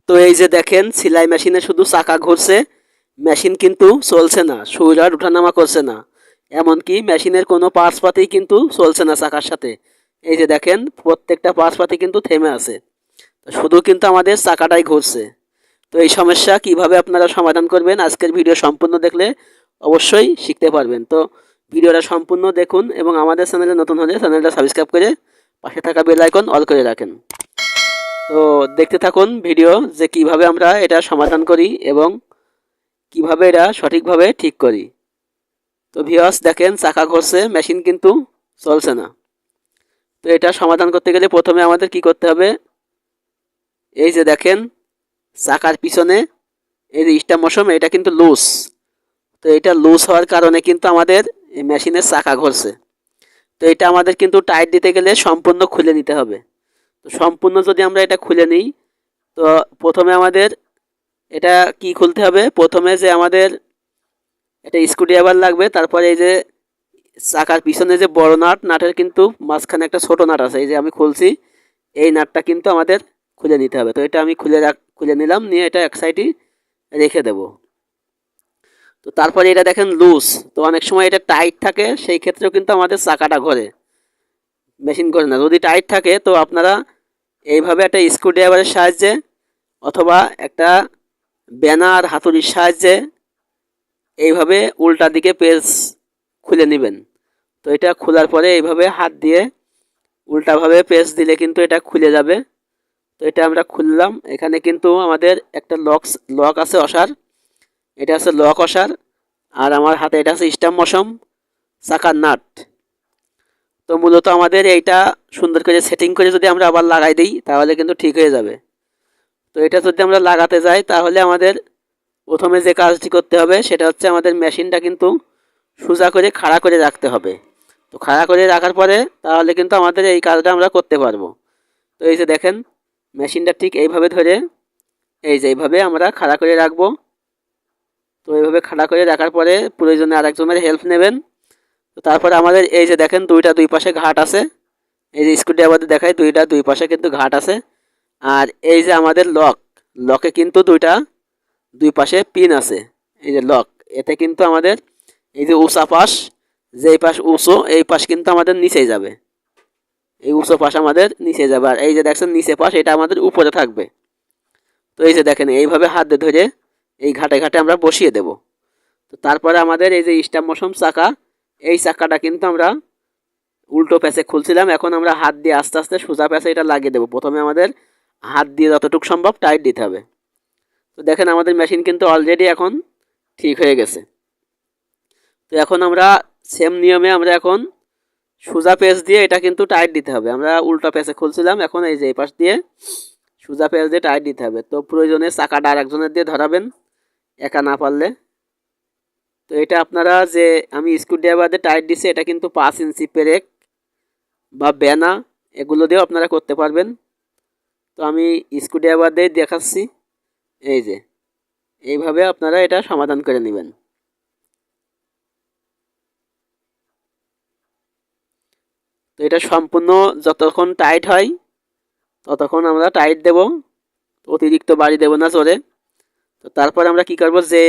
তো এই যে দেখেন সেলাই মেশিনে শুধু চাকা ঘুরছে, মেশিন কিন্তু চলছে না, সুইচ আর ওঠানামা করছে না। এমনকি মেশিনের কোনো পার্টস পাতি কিন্তু চলছে না চাকার সাথে। এই যে দেখেন প্রত্যেকটা পার্টস পাতি কিন্তু থেমে আছে, শুধু কিন্তু আমাদের চাকাটাই ঘুরছে। তো এই সমস্যা কিভাবে আপনারা সমাধান করবেন আজকের ভিডিও সম্পূর্ণ দেখলে অবশ্যই শিখতে পারবেন। তো ভিডিওটা সম্পূর্ণ দেখুন এবং আমাদের চ্যানেলে নতুন হলে চ্যানেলটা সাবস্ক্রাইব করে পাশে থাকা বেল আইকন অল করে রাখেন। তো দেখতে থাকুন ভিডিও যে কিভাবে আমরা এটা সমাধান করি এবং কিভাবে এটা সঠিকভাবে ঠিক করি। তো ভিউয়ার্স দেখেন চাকা ঘুরছে, মেশিন কিন্তু চলছে না। তো এটা সমাধান করতে গেলে প্রথমে আমাদের কি করতে হবে, এই যে দেখেন চাকার পিছনে এই যে স্টার মশম এটা কিন্তু লুজ। তো এটা লুজ হওয়ার কারণে কিন্তু আমাদের এই মেশিনের চাকা ঘুরছে। তো এটা আমাদের কিন্তু টাইট দিতে গেলে সম্পূর্ণ খুলে নিতে হবে। তো সম্পূর্ণ যদি আমরা এটা খুলে নিই, তো প্রথমে আমাদের এটা কি খুলতে হবে, প্রথমে যে আমাদের এটা স্ক্রুড্রাইভার লাগবে, তারপরে এই যে চাকার পিছনে যে বড় নাট, নাটের কিন্তু মাঝখানে একটা ছোট নাট আছে, এই যে আমি খুলছি, এই নাটটা কিন্তু আমাদের খুলে নিতে হবে। তো এটা আমি খুলে নিলাম, নিয়ে এটা এক সাইডে রেখে দেব। তো তারপরে এটা দেখেন লুজ, তো অনেক সময় এটা টাইট থাকে, সেই ক্ষেত্রেও কিন্তু আমাদের চাকাটা ঘোরে, মেশিন ঘোরে না। যদি টাইট থাকে তো আপনারা এইভাবে একটা স্ক্রুড্রাইভারের সাহায্যে অথবা একটা ব্যানার হাতুড়ির সাহায্যে এইভাবে উল্টা দিকে পেজ খুলে নেবেন। তো এটা খোলার পরে এইভাবে হাত দিয়ে উল্টাভাবে পেজ দিলে কিন্তু এটা খুলে যাবে। তো এটা আমরা খুললাম, এখানে কিন্তু আমাদের একটা লক আছে অসার, এটা আছে লক অসার, আর আমার হাতে এটা আছে স্টাম্প মশম চাকার নাট। তো মূলত আমাদের এইটা সুন্দর করে সেটিং করে যদি আমরা আবার লাগাই দিই তাহলে কিন্তু ঠিক হয়ে যাবে। তো এটা যদি আমরা লাগাতে যাই তাহলে আমাদের প্রথমে যে কাজটি করতে হবে সেটা হচ্ছে আমাদের মেশিনটা কিন্তু সোজা করে খাড়া করে রাখতে হবে। তো খাড়া করে রাখার পরে তাহলে কিন্তু আমাদের এই কাজটা আমরা করতে পারবো। তো এই যে দেখেন মেশিনটা ঠিক এইভাবে ধরে এই যে এইভাবে আমরা খাড়া করে রাখবো। তো এইভাবে খাড়া করে রাখার পরে প্রয়োজনে আরেকজনের হেল্প নেবেন। তো তারপরে আমাদের এই যে দেখেন দুই পাশে ঘাট আছে, এই যে স্ক্রুড্রাইভার দেখায় দুই পাশে কিন্তু ঘাট আছে। আর এই যে আমাদের লকে কিন্তু দুই পাশে পিন আছে, এই যে লক, এতে কিন্তু আমাদের এই যে উঁচা পাশ, যেই পাশ উঁচু এই পাশ কিন্তু আমাদের নিচে যাবে, এই উঁচু পাশ আমাদের নিচে যাবে। আর এই যে দেখছেন নিচে পাশ এটা আমাদের উপরে থাকবে। তো এই যে দেখেন এইভাবে হাত দিয়ে ধরে এই ঘাটে ঘাটে আমরা বসিয়ে দেব। তো তারপরে আমাদের এই যে স্টার মোশন চাকা, এই চাকাটা কিন্তু আমরা উল্টো প্যাচে খুলছিলাম, এখন আমরা হাত দিয়ে আস্তে আস্তে সোজা প্যাচে এটা লাগিয়ে দেবো। প্রথমে আমাদের হাত দিয়ে যতটুকু সম্ভব টাইট দিতে হবে। তো দেখেন আমাদের মেশিন কিন্তু অলরেডি এখন ঠিক হয়ে গেছে। তো এখন আমরা সেম নিয়মে আমরা এখন সোজা পেঁচ দিয়ে এটা কিন্তু টাইট দিতে হবে। আমরা উল্টা পেঁচে খুলছিলাম, এখন এই যে এই পাশ দিয়ে সোজা পেঁচ দিয়ে টাইট দিতে হবে। তো প্রয়োজনে চাকাটা আরেকজনের দিয়ে ধরাবেন, একা না পারলে। তো এটা আপনারা যে আমি স্ক্রুড্রাইভার দিয়ে টাইট দিছি এটা কিন্তু 5 ইঞ্চি পেরেক বা বেনা এগুলো দিয়েও আপনারা করতে পারবেন। তো আমি স্ক্রুড্রাইভার দিয়ে দেখাচ্ছি, এই যে এইভাবে আপনারা এটা সমাধান করে নেবেন। তো এটা সম্পূর্ণ যতক্ষণ টাইট হয় ততক্ষণ আমরা টাইট দেব, অতিরিক্ত বাড়ি দেব না জোরে। তো তারপর আমরা কি করব, যে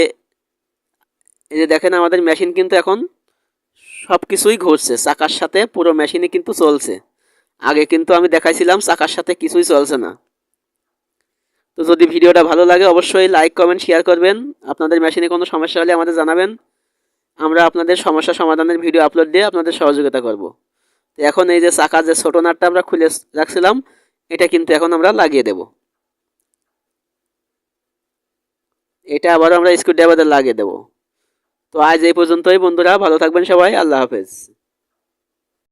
এই যে দেখেন আমাদের মেশিন কিন্তু এখন সব কিছুই ঘুরছে, চাকার সাথে পুরো মেশিনই কিন্তু চলছে। আগে কিন্তু আমি দেখাইছিলাম চাকার সাথে কিছুই চলছে না। তো যদি ভিডিওটা ভালো লাগে অবশ্যই লাইক কমেন্ট শেয়ার করবেন। আপনাদের মেশিনে কোনো সমস্যা হলে আমাদের জানাবেন, আমরা আপনাদের সমস্যা সমাধানের ভিডিও আপলোড দিয়ে আপনাদের সহযোগিতা করব। তো এখন এই যে চাকার যে ছোটো নাটটা আমরা খুলে রাখছিলাম এটা কিন্তু এখন আমরা লাগিয়ে দেব। এটা আবারও আমরা স্ক্রুড্রাইভার লাগিয়ে দেব। তো আজ এই পর্যন্তই বন্ধুরা, ভালো থাকবেন সবাই, আল্লাহ হাফেজ।